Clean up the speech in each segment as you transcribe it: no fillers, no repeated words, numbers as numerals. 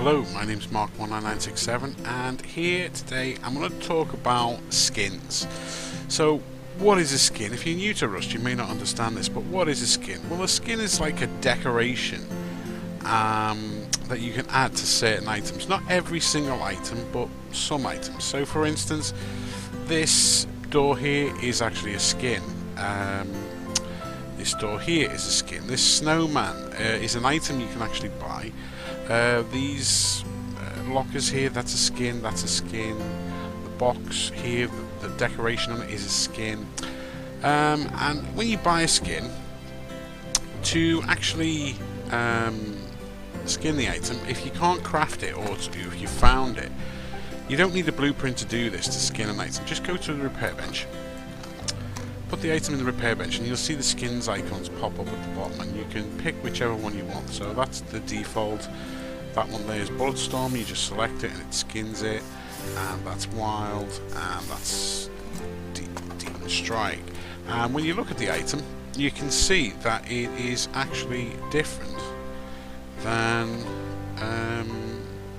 Hello, my name's Mark19967 and here today I'm going to talk about skins. So what is a skin? If you're new to Rust you may not understand this, but what is a skin? Well, a skin is like a decoration that you can add to certain items. Not every single item, but some items. So for instance, this door here is actually a skin. This door here is a skin. This snowman is an item you can actually buy. These lockers here, that's a skin, that's a skin. The box here, the decoration on it is a skin. And when you buy a skin, to actually skin the item, if you can't craft it, or if you found it, you don't need a blueprint to do this, to skin an item. Just go to the repair bench, put the item in the repair bench, and you'll see the skins icons pop up at the bottom, and you can pick whichever one you want. So that's the default. That one there is Bulletstorm. You just select it and it skins it, and that's Wild, and that's Demon Strike. And when you look at the item, you can see that it is actually different than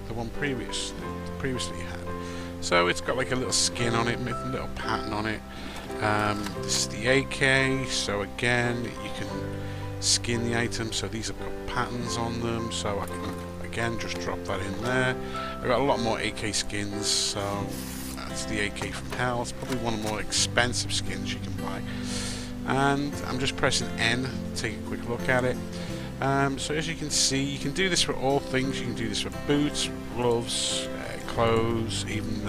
the one previously had. So it's got like a little skin on it, a little pattern on it. This is the AK, so again you can skin the item, so these have got patterns on them, so I can again just drop that in there. I've got a lot more AK skins, so that's the AK from Hell. It's probably one of the more expensive skins you can buy, and I'm just pressing N to take a quick look at it. So as you can see, you can do this for all things. You can do this for boots, gloves, clothes, even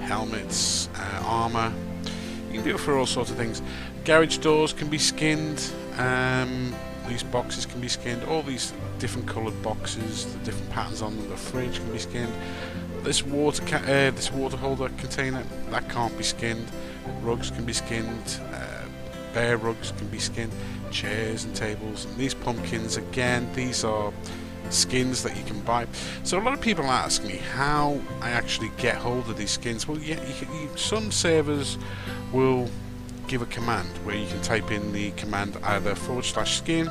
helmets, armor. You can do it for all sorts of things. Garage doors can be skinned. These boxes can be skinned. All these different coloured boxes, the different patterns on them. The fridge can be skinned. This water holder container, that can't be skinned. Rugs can be skinned. Bear rugs can be skinned. Chairs and tables. And these pumpkins, again, these are skins that you can buy. So a lot of people ask me how I actually get hold of these skins. Well, yeah, some servers will give a command where you can type in the command either /skin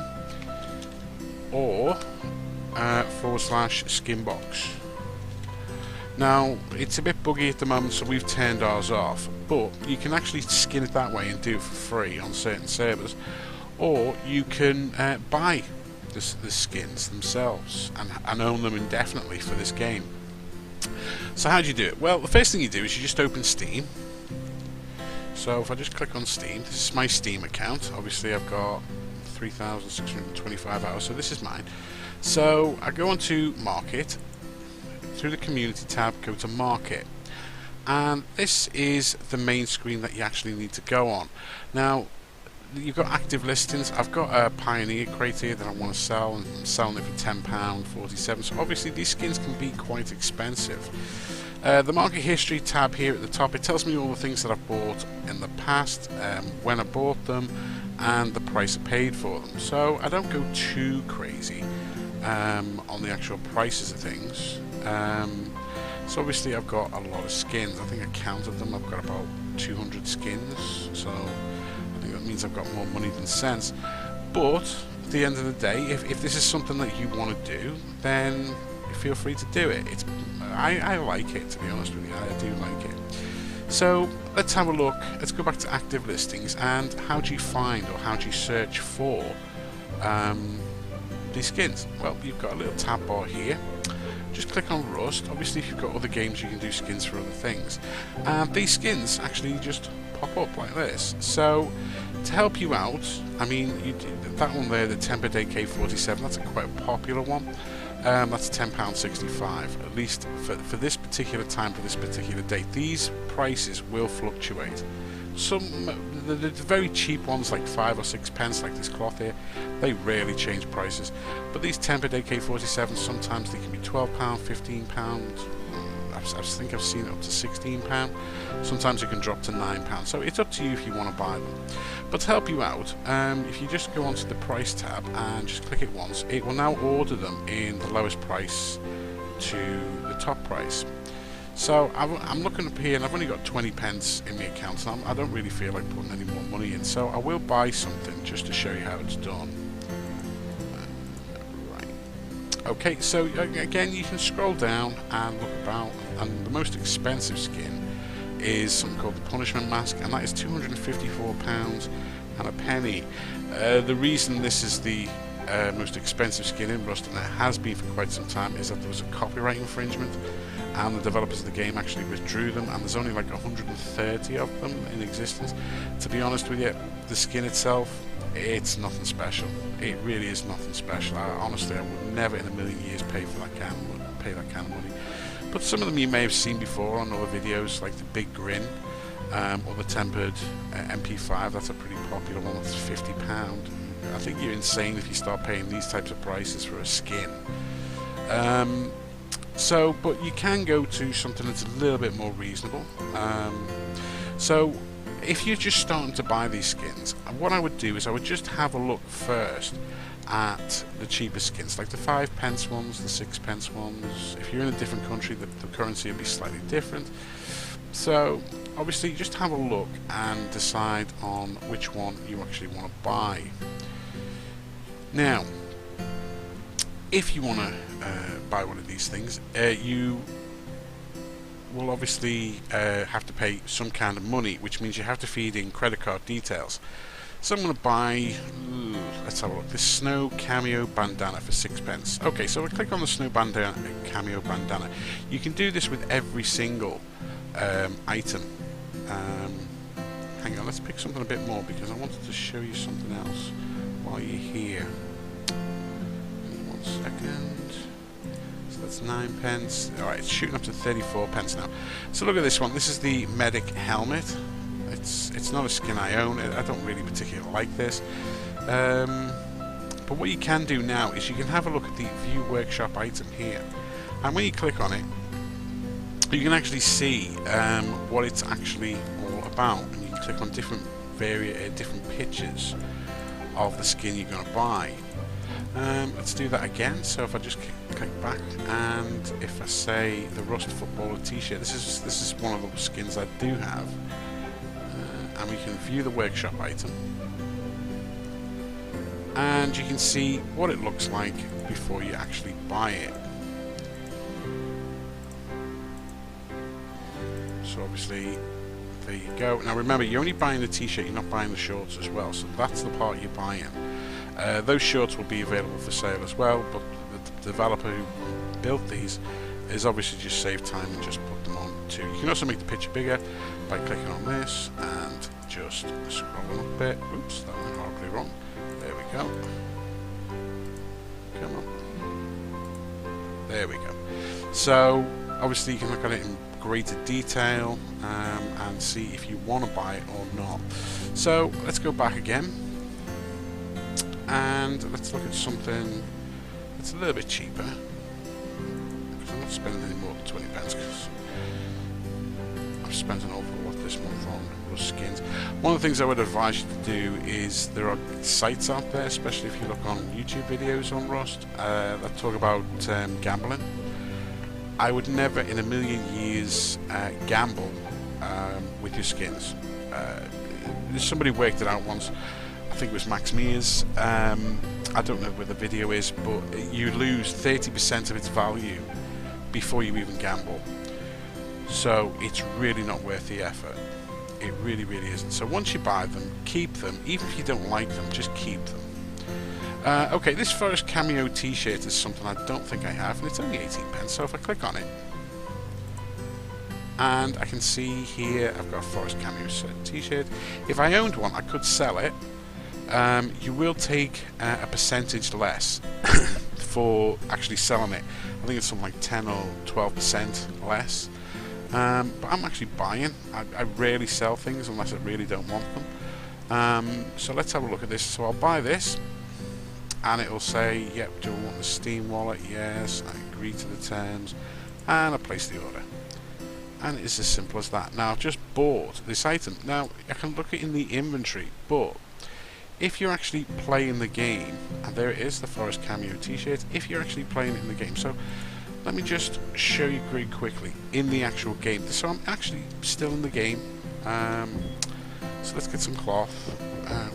or /skinbox. Now it's a bit buggy at the moment, so we've turned ours off, but you can actually skin it that way and do it for free on certain servers, or you can buy the skins themselves and own them indefinitely for this game. So how do you do it? Well, the first thing you do is you just open Steam. So if I just click on Steam, this is my Steam account. Obviously I've got 3,625 hours, so this is mine. So I go on to Market, through the Community tab, go to Market, and this is the main screen that you actually need to go on. Now you've got active listings. I've got a Pioneer crate here that I want to sell, and I'm selling it for £10.47. So obviously these skins can be quite expensive. The market history tab here at the top, it tells me all the things that I've bought in the past, when I bought them, and the price I paid for them. So I don't go too crazy on the actual prices of things. So obviously I've got a lot of skins. I think I counted them. I've got about 200 skins. So I think that means I've got more money than sense. But at the end of the day, if this is something that you want to do, then feel free to do it. I like it, to be honest with you. I do like it. So let's have a look. Let's go back to active listings, and how do you find, or how do you search for these skins? Well, you've got a little tab bar here. Just click on Rust. Obviously if you've got other games you can do skins for other things, and these skins actually just pop up like this. So to help you out, I mean, that one there, the Tempered AK-47, that's a quite popular one. That's £10.65, at least for this particular time, for this particular date. These prices will fluctuate. Some the very cheap ones, like 5 or 6 pence, like this cloth here, they rarely change prices. But these Tempered AK-47, sometimes they can be £12, £15. I think I've seen it up to £16. Sometimes it can drop to £9. So it's up to you if you want to buy them. But to help you out, if you just go onto the price tab and just click it once, it will now order them in the lowest price to the top price. So I'm looking up here, and I've only got 20 pence in my account, and I don't really feel like putting any more money in. So I will buy something just to show you how it's done. Okay, so again, you can scroll down and look about, and the most expensive skin is something called the Punishment Mask, and that is £254 and a penny. The reason this is the most expensive skin in Rust, and it has been for quite some time, is that there was a copyright infringement, and the developers of the game actually withdrew them, and there's only like 130 of them in existence. To be honest with you, the skin itself, it's nothing special. It really is nothing special. Honestly, I would never in a million years pay that kind of money. But some of them you may have seen before on other videos, like the Big Grin, or the Tempered MP5. That's a pretty popular one. That's £50. I think you're insane if you start paying these types of prices for a skin. But you can go to something that's a little bit more reasonable. So if you're just starting to buy these skins, what I would do is I would just have a look first at the cheaper skins, like the 5p ones, the 6p ones. If you're in a different country, the currency will be slightly different. So obviously just have a look and decide on which one you actually want to buy. Now, if you want to buy one of these things, you will obviously have to pay some kind of money, which means you have to feed in credit card details. So I'm going to buy, let's have a look, this Snow Cameo Bandana for 6p. Okay, so I click on the Snow Bandana, Cameo Bandana. You can do this with every single item. Hang on, let's pick something a bit more, because I wanted to show you something else while you're here. 1 second. So that's 9p. Alright, it's shooting up to 34p now. So look at this one. This is the Medic Helmet. It's not a skin I own. I don't really particularly like this. But what you can do now is you can have a look at the View Workshop item here. And when you click on it, you can actually see what it's actually all about. And you can click on different pictures of the skin you're going to buy. Let's do that again. So if I just click back, and if I say the Rust Footballer T-shirt, this is one of the skins I do have, and we can view the workshop item, and you can see what it looks like before you actually buy it. So obviously, there you go. Now remember, you're only buying the T-shirt, you're not buying the shorts as well, so that's the part you're buying. Those shorts will be available for sale as well, but the developer who built these is obviously just save time and just put them on too. You can also make the picture bigger by clicking on this and just scrolling up a bit. Oops, that went horribly wrong. There we go. Come on. There we go. So obviously you can look at it in greater detail and see if you want to buy it or not. So let's go back again. And let's look at something that's a little bit cheaper, because I'm not spending any more than 20p, because I've spent an awful lot this month on Rust skins. One of the things I would advise you to do is, there are sites out there, especially if you look on YouTube videos on Rust, that talk about gambling. I would never in a million years gamble with your skins. Somebody worked it out once. I think it was Max Mears. I don't know where the video is, but you lose 30% of its value before you even gamble. So it's really not worth the effort. It really, really isn't. So once you buy them, keep them. Even if you don't like them, just keep them. Okay, this Forest Cameo T-shirt is something I don't think I have, and it's only 18p. So if I click on it, and I can see here I've got a Forest Cameo T-shirt. If I owned one, I could sell it. You will take a percentage less for actually selling it. I think it's something like 10 or 12% less. But I'm actually buying. I rarely sell things unless I really don't want them. So let's have a look at this. So I'll buy this, and it will say, yep, do I want the Steam wallet? Yes, I agree to the terms, and I place the order. And it's as simple as that. Now I've just bought this item. Now I can look at it in the inventory, but if you're actually playing the game, and there it is, the Forest Cameo T-shirt, if you're actually playing it in the game. So let me just show you very quickly in the actual game. So I'm actually still in the game. So let's get some cloth.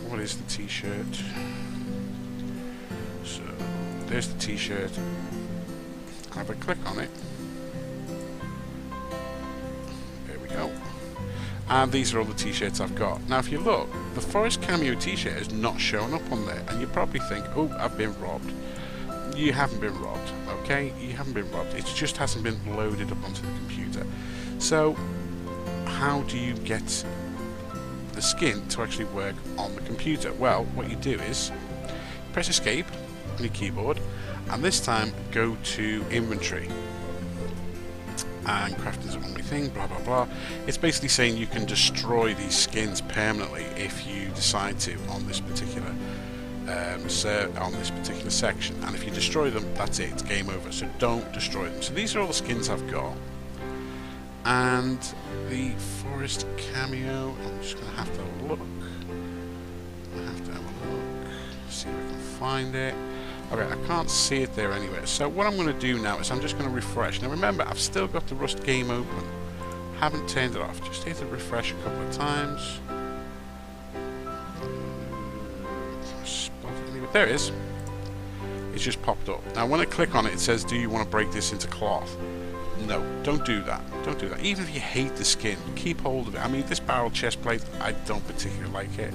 What is the T-shirt? So there's the t-shirt. Have a click on it. There we go. And these are all the t-shirts I've got. Now if you look, the Forest Cameo t-shirt is not showing up on there, and you probably think, oh, I've been robbed. You haven't been robbed, okay? You haven't been robbed. It just hasn't been loaded up onto the computer. So how do you get the skin to actually work on the computer? Well, what you do is press escape on your keyboard, and this time go to inventory, and crafting's a one-way thing, blah blah blah. It's basically saying you can destroy these skins permanently if you decide to on this particular section, and if you destroy them, that's it, it's game over. So don't destroy them. So these are all the skins I've got, and the Forest Cameo, I'm just going to have to look. I have to have a look, see if I can find it. Okay, I can't see it there anywhere. So what I'm going to do now is I'm just going to refresh. Now remember, I've still got the Rust game open. Haven't turned it off. Just hit the refresh a couple of times. There it is. It's just popped up. Now when I click on it, it says, do you want to break this into cloth? No, don't do that. Don't do that. Even if you hate the skin, keep hold of it. I mean, this barrel chest plate, I don't particularly like it.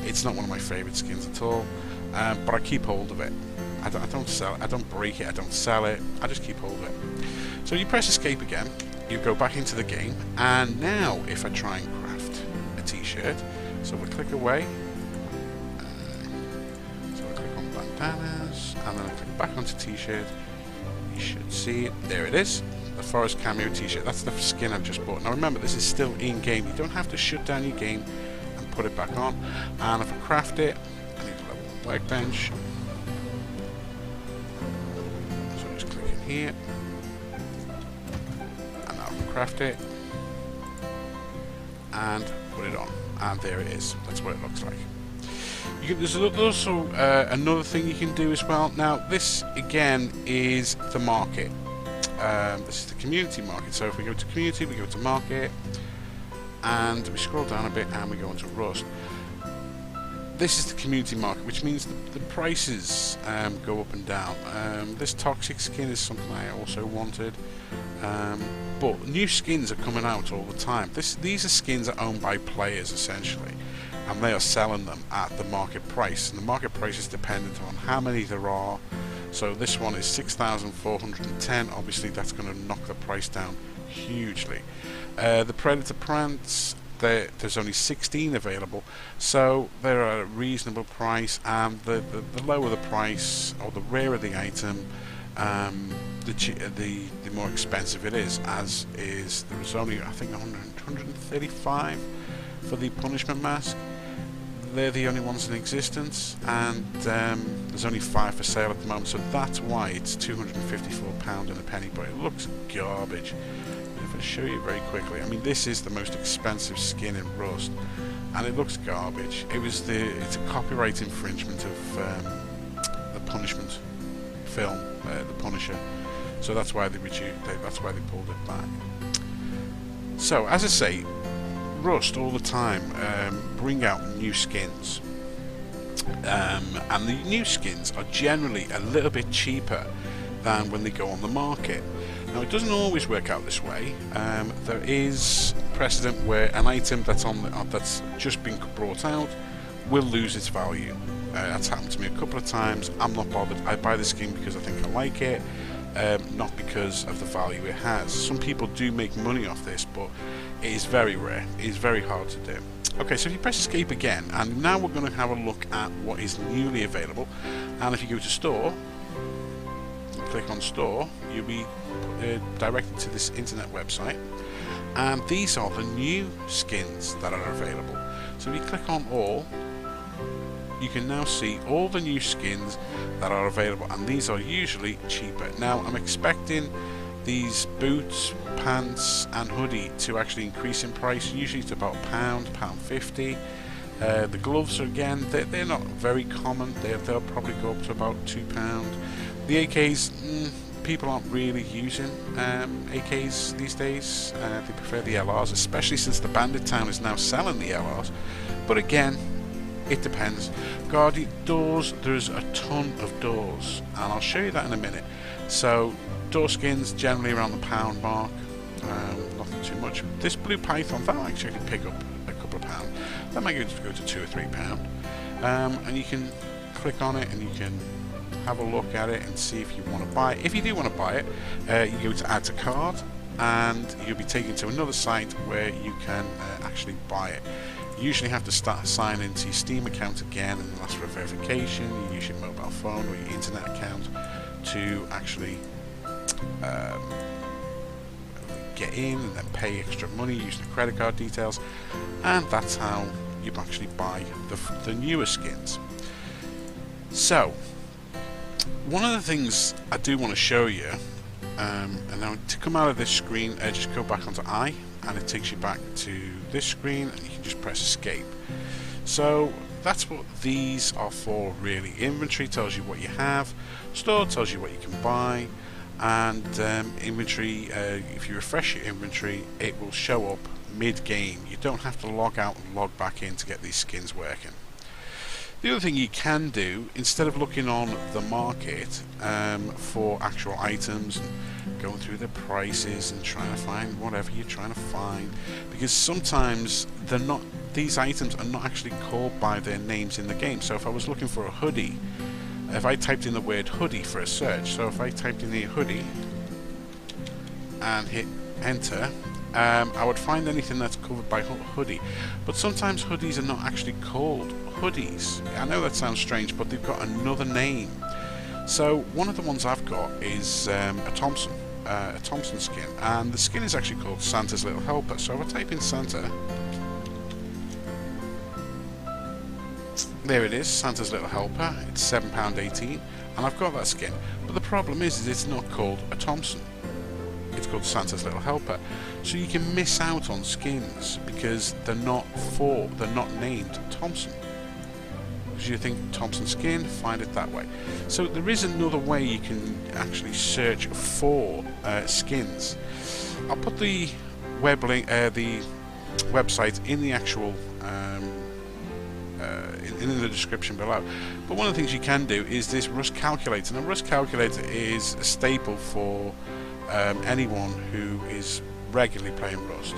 It's not one of my favourite skins at all. But I keep hold of it. I don't sell it. I don't break it. I don't sell it. I just keep hold of it. So you press escape again. You go back into the game. And now, if I try and craft a t-shirt, so we click away. So I click on bandanas, and then I click back onto t-shirt. You should see it. There it is. The Forest Cameo t-shirt. That's the skin I've just bought. Now remember, this is still in game. You don't have to shut down your game and put it back on. And if I craft it, I need a level 1 workbench. So just click in here, and I'll craft it and put it on. And there it is. That's what it looks like. There's also another thing you can do as well. Now this again is the market. This is the community market. So if we go to community, we go to market, and we scroll down a bit and we go into Rust. This is the community market, which means the prices go up and down. This toxic skin is something I also wanted, but new skins are coming out all the time. These are skins that are owned by players essentially, and they are selling them at the market price, and the market price is dependent on how many there are. So this one is 6,410. Obviously that's going to knock the price down hugely. The Predator Pants, there's only 16 available, so they're at a reasonable price, and the lower the price or the rarer the item, the more expensive it is, as is. There's only, I think, 135 for the Punishment Mask. They're the only ones in existence, and there's only 5 for sale at the moment, so that's why it's £254 and a penny, but it looks garbage. If I show you very quickly, I mean, this is the most expensive skin in Rust, and it looks garbage. It's a copyright infringement of the Punishment film, The Punisher, so that's why they pulled it back. So as I say, Rust all the time bring out new skins, and the new skins are generally a little bit cheaper than when they go on the market. Now it doesn't always work out this way. There is precedent where an item that's just been brought out will lose its value. That's happened to me a couple of times. I'm not bothered. I buy the skin because I think I like it, not because of the value it has. Some people do make money off this, but it is very rare. It is very hard to do. Okay, so if you press escape again, and now we're going to have a look at what is newly available. And if you go to store, click on store, you'll be directed to this internet website, and these are the new skins that are available. So if you click on all, you can now see all the new skins that are available, and these are usually cheaper. Now I'm expecting these boots, pants and hoodie to actually increase in price. Usually it's about £1, £1.50. The gloves, again, they're not very common. They'll probably go up to about £2. The AKs, people aren't really using AKs these days. They prefer the LRs, especially since the Bandit Town is now selling the LRs. But again, It depends. Guardian doors, there's a ton of doors, and I'll show you that in a minute. So door skins generally around the £1 mark, nothing too much. This blue python, that might actually pick up a couple of pounds. That might go to £2 or £3. And you can click on it and you can have a look at it and see if you want to buy it. If you do want to buy it, you go to add to cart, and you'll be taken to another site where you can actually buy it. You usually have to sign into your Steam account again, and ask for a verification. You use your mobile phone or your internet account to actually get in and then pay extra money using the credit card details, and that's how you actually buy the newer skins. So one of the things I do want to show you, and now to come out of this screen, just go back onto I, and it takes you back to this screen, and you can just press escape. So that's what these are for really. Inventory tells you what you have, store tells you what you can buy, and inventory, if you refresh your inventory, it will show up mid-game. You don't have to log out and log back in to get these skins working. The other thing you can do, instead of looking on the market for actual items and going through the prices and trying to find whatever you're trying to find, because sometimes they're not, these items are not actually called by their names in the game. So if I was looking for a hoodie, if I typed in the word hoodie for a search, so if I typed in the hoodie and hit enter, I would find anything that's covered by hoodie. But sometimes hoodies are not actually called hoodies. I know that sounds strange, but they've got another name. So one of the ones I've got is a Thompson skin, and the skin is actually called Santa's Little Helper. So if I type in Santa, there it is, Santa's Little Helper. It's £7.18, and I've got that skin. But the problem is it's not called a Thompson. It's called Santa's Little Helper. So you can miss out on skins because they're not named Thompson. Because you think Thompson skin, find it that way. So there is another way you can actually search for skins. I'll put the web link, the website in the actual in the description below. But one of the things you can do is this Rust calculator. Now, Rust calculator is a staple for anyone who is regularly playing Rust.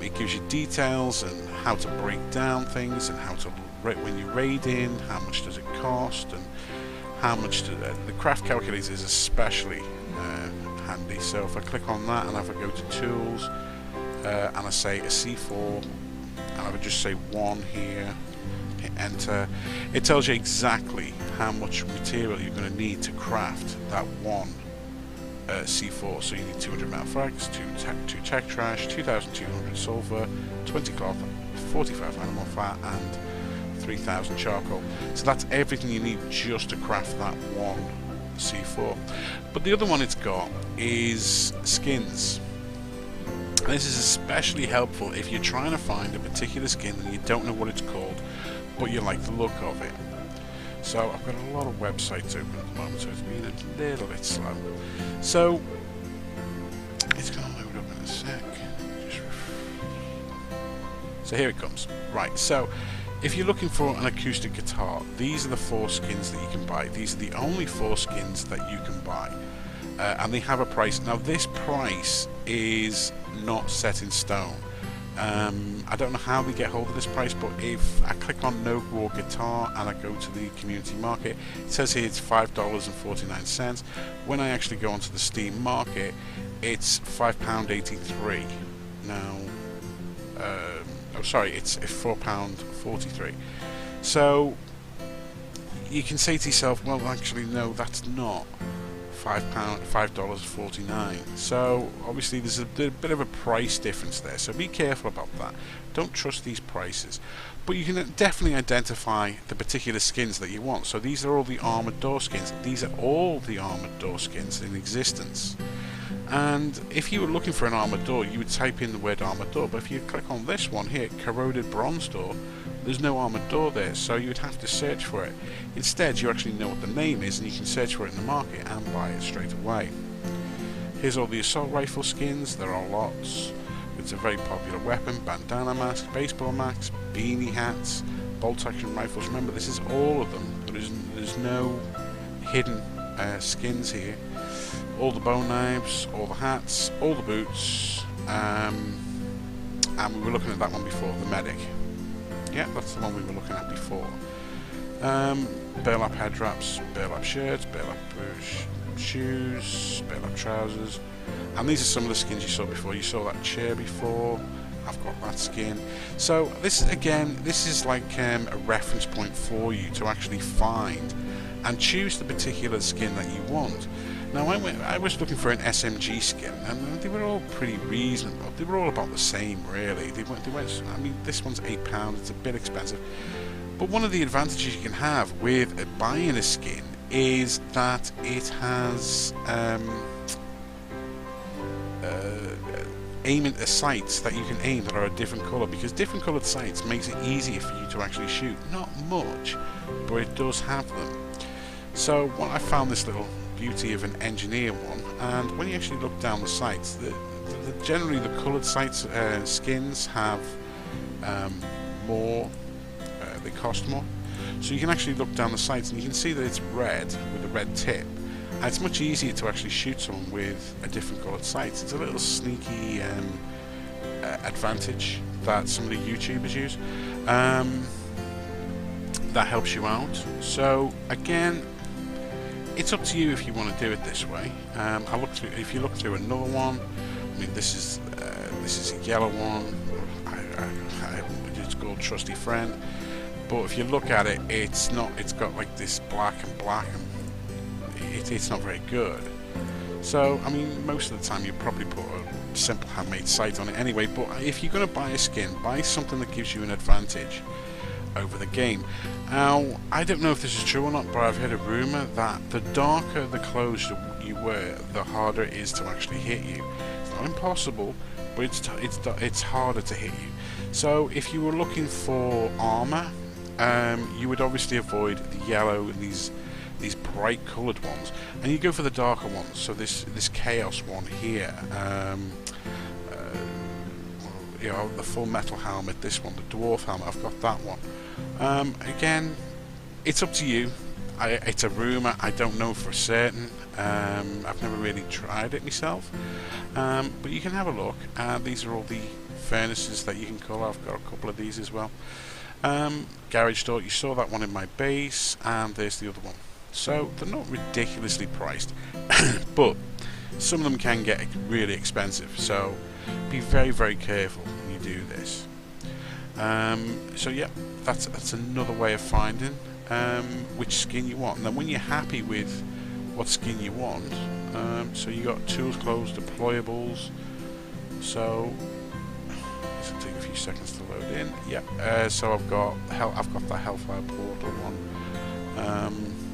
It gives you details and how to break down things, and how to when you raid in, how much does it cost, and how much the craft calculator is especially handy. So if I click on that, and if I go to tools and I say a C4, and I would just say 1 here, hit enter, it tells you exactly how much material you're going to need to craft that one C4. So you need 200 metal frags, 2 tech trash, 2,200 sulfur, 20 cloth, 45 animal fat, and 3,000 charcoal. So that's everything you need just to craft that one C4. But the other one it's got is skins. And this is especially helpful if you're trying to find a particular skin and you don't know what it's called, but you like the look of it. So I've got a lot of websites open at the moment, so it's been a little bit slow. So it's going to load up in a sec. So here it comes. Right, so if you're looking for an acoustic guitar, these are the 4 skins that you can buy. These are the only 4 skins that you can buy. And they have a price. Now this price is not set in stone. I don't know how they get hold of this price, but if I click on No War Guitar and I go to the community market, it says here it's $5.49. When I actually go onto the Steam market, it's £5.83. Now, oh sorry, it's £4.43. So you can say to yourself, well, actually, no, that's not $5.49. So obviously there's a bit of a price difference there, so be careful about that. Don't trust these prices, but you can definitely identify the particular skins that you want. So these are all the armored door skins. These are all the armored door skins in existence. And if you were looking for an armored door, you would type in the word armored door, but if you click on this one here, corroded bronze door, there's no armored door there, so you would have to search for it. Instead, you actually know what the name is, and you can search for it in the market and buy it straight away. Here's all the assault rifle skins. There are lots. It's a very popular weapon. Bandana mask, baseball masks, beanie hats, bolt action rifles. Remember, this is all of them. There's no hidden skins here. All the bone knives, all the hats, all the boots, and we were looking at that one before, the medic. Yeah, that's the one we were looking at before. Burlap head wraps, burlap shirts, burlap shoes, burlap trousers, and these are some of the skins you saw before. You saw that chair before. I've got that skin. So this is like a reference point for you to actually find and choose the particular skin that you want. Now I was looking for an SMG skin, and they were all pretty reasonable. They were all about the same, really. They went. I mean, this one's £8. It's a bit expensive. But one of the advantages you can have with buying a skin is that it has aiming sights that you can aim that are a different colour, because different coloured sights makes it easier for you to actually shoot. Not much, but it does have them. So I found this little beauty of an engineer one, and when you actually look down the sights, generally the coloured sights skins have more. They cost more, so you can actually look down the sights and you can see that it's red with a red tip, and it's much easier to actually shoot someone with a different coloured sights. It's a little sneaky advantage that some of the YouTubers use that helps you out. So again, it's up to you if you want to do it this way. If you look through another one, I mean, this is a yellow one. It's called Trusty Friend. But if you look at it, it's got like this black, and it's not very good. So I mean, most of the time you probably put a simple handmade sight on it anyway. But if you're going to buy a skin, buy something that gives you an advantage over the game. Now, I don't know if this is true or not, but I've heard a rumour that the darker the clothes you wear, the harder it is to actually hit you. It's not impossible, but it's harder to hit you. So if you were looking for armour, you would obviously avoid the yellow and these bright coloured ones, and you go for the darker ones. So this Chaos one here, you know, the full metal helmet, this one, the dwarf helmet, I've got that one. Again, it's up to you. It's a rumour, I don't know for certain. I've never really tried it myself, but you can have a look. These are all the furnaces that you can call. I've got a couple of these as well. Garage door, you saw that one in my base, and there's the other one. So they're not ridiculously priced, but some of them can get really expensive, so be very, very careful when you do this. So yeah, that's another way of finding which skin you want. And then when you're happy with what skin you want, so you got tools, clothes, deployables. So this will take a few seconds to load in. Yeah. So I've got the Hellfire Portal one.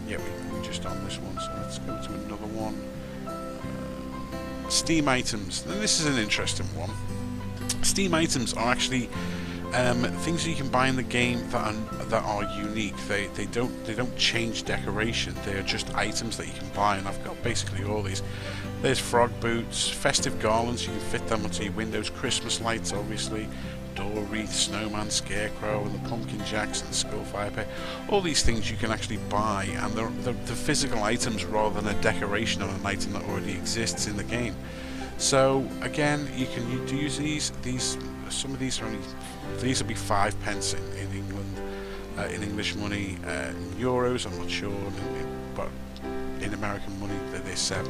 Yeah, we're just on this one. So let's go to another one. Steam items. Now this is an interesting one. Steam items are actually things that you can buy in the game that are unique. They don't change decoration. They are just items that you can buy, and I've got basically all these. There's frog boots, festive garlands. You can fit them onto your windows. Christmas lights, obviously. Door wreath, snowman, scarecrow, and the pumpkin jacks and the skull fire pit. All these things you can actually buy, and they're physical items rather than a decoration of an item that already exists in the game. So again, you can use these. Some of these are only. These will be 5 pence in England, in English money. In euros, I'm not sure, but in American money they're 7.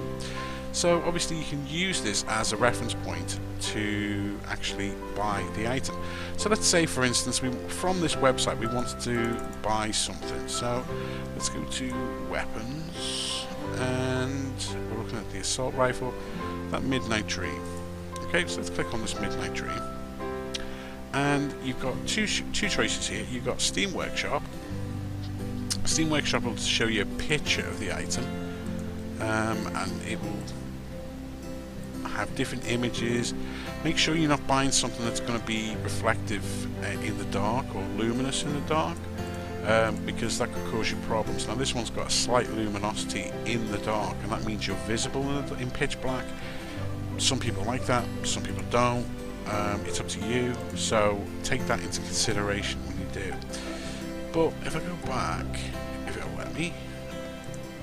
So obviously you can use this as a reference point to actually buy the item. So let's say, for instance, from this website we wanted to buy something. So let's go to weapons, and we're looking at the assault rifle, that midnight tree. Okay, so let's click on this midnight tree, and you've got two choices here. You've got Steam Workshop. Steam Workshop will show you a picture of the item, and it will have different images. Make sure you're not buying something that's going to be reflective in the dark or luminous in the dark, because that could cause you problems. Now this one's got a slight luminosity in the dark, and that means you're visible in pitch black. Some people like that, some people don't. It's up to you, so take that into consideration when you do. But if I go back, if it'll let me.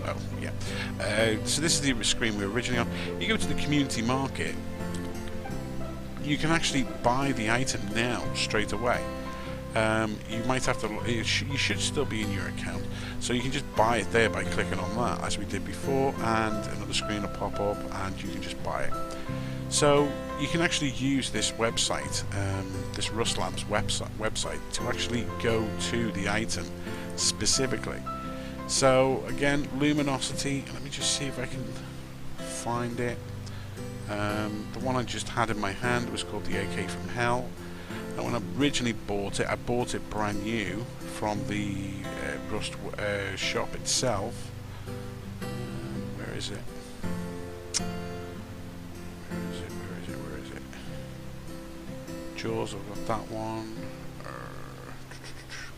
Oh, yeah. So this is the screen we were originally on. You go to the community market, you can actually buy the item now straight away. You might have to, you should still be in your account, so you can just buy it there by clicking on that, as we did before, and another screen will pop up and you can just buy it. So you can actually use this website, this Rustlabs website, to actually go to the item specifically. So again, Luminosity, let me just see if I can find it. The one I just had in my hand was called the AK from Hell. And when I originally bought it, I bought it brand new from the Rust shop itself. Where is it? Where is it? Jaws, I've got that one.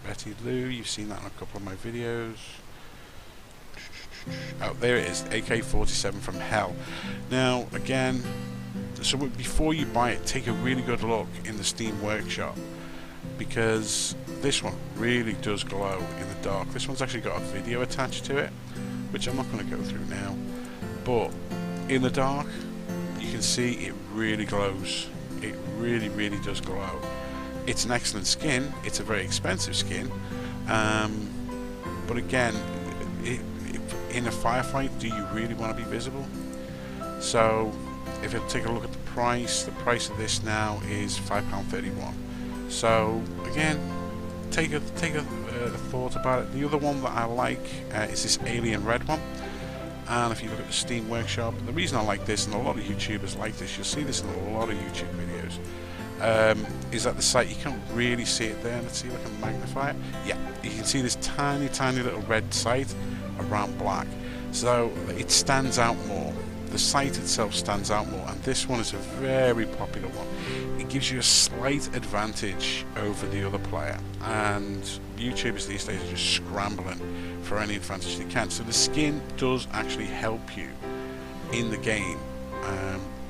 Betty Lou, you've seen that in a couple of my videos. Oh, there it is, AK-47 from Hell. Now, again, so before you buy it, take a really good look in the Steam Workshop, because this one really does glow in the dark. This one's actually got a video attached to it, which I'm not going to go through now, but in the dark, you can see it really glows. It really, really does glow. It's an excellent skin. It's a very expensive skin, but again, in a firefight, do you really want to be visible? So if you take a look at the price of this now is £5.31. So again, take a thought about it. The other one that I like is this Alien Red one, and if you look at the Steam Workshop, the reason I like this, and a lot of YouTubers like this, you'll see this in a lot of YouTube videos, is that the sight, you can't really see it there. Let's see if I can magnify it. Yeah, you can see this tiny little red sight around black, so it stands out more. The sight itself stands out more, and this one is a very popular one. It gives you a slight advantage over the other player, and YouTubers these days are just scrambling for any advantage they can. So the skin does actually help you in the game,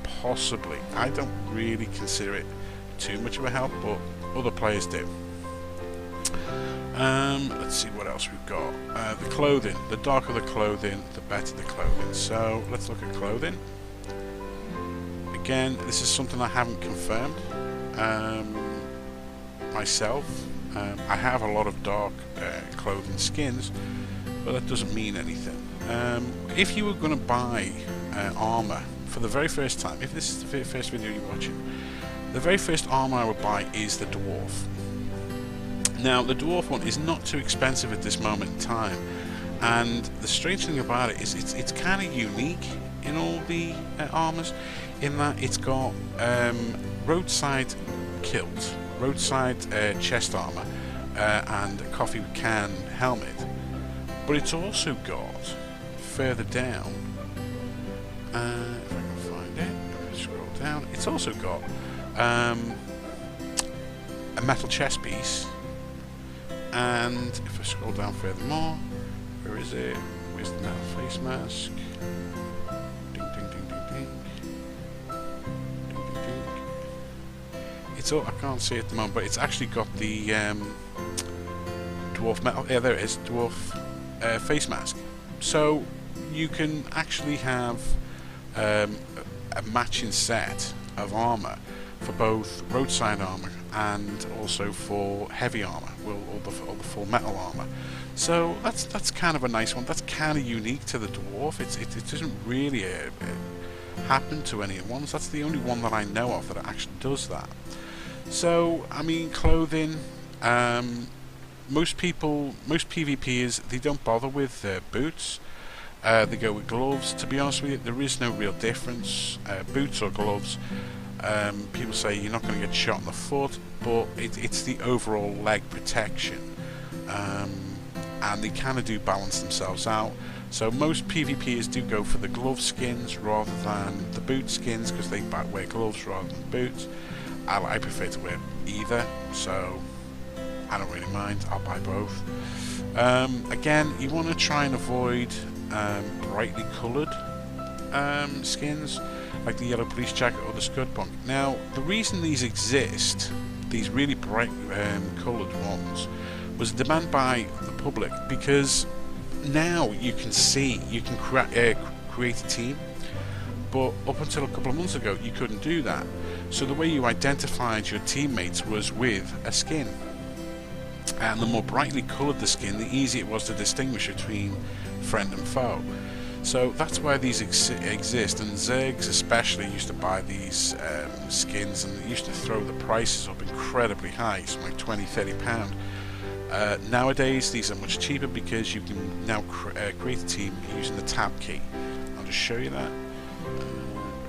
possibly. I don't really consider it too much of a help, but other players do. Let's see what else we've got. The clothing. The darker the clothing, the better the clothing. So let's look at clothing. Again, this is something I haven't confirmed myself. I have a lot of dark clothing skins, but that doesn't mean anything. If you were going to buy armor for the very first time, if this is the first video you're watching, the very first armor I would buy is the Dwarf. Now, the Dwarf one is not too expensive at this moment in time, and the strange thing about it is it's kind of unique in all the armors, in that it's got roadside kilt, roadside chest armor, and a coffee can helmet, but it's also got further down, if I can find it, if I scroll down, it's also got a metal chest piece. And if I scroll down furthermore, where is it? Where's the metal face mask? Ding, ding, ding, ding, ding. Ding, ding, ding. It's all, I can't see it at the moment, but it's actually got the dwarf metal. Yeah, there it is, dwarf face mask. So you can actually have a matching set of armor for both roadside armor and also for heavy armor, or the full metal armor. So that's kind of a nice one. That's kind of unique to the Dwarf. It doesn't really happen to any ones. That's the only one that I know of that actually does that. So I mean, clothing. Most PvPers, they don't bother with boots. They go with gloves. To be honest with you, there is no real difference, boots or gloves. People say you're not going to get shot in the foot, but it's the overall leg protection, and they kind of do balance themselves out. So most PvPers do go for the glove skins rather than the boot skins, because they wear gloves rather than boots. I prefer to wear either, so I don't really mind. I'll buy both. Again, you want to try and avoid brightly coloured skins, like the yellow police jacket or the scud punk. Now, the reason these exist, these really bright coloured ones, was a demand by the public, because now you can see, you can create a team, but up until a couple of months ago you couldn't do that. So the way you identified your teammates was with a skin, and the more brightly coloured the skin, the easier it was to distinguish between friend and foe. So that's why these exist, and Zergs especially used to buy these skins, and they used to throw the prices up incredibly high, so like £20–30. Nowadays these are much cheaper because you can now create a team using the tab key. I'll just show you that.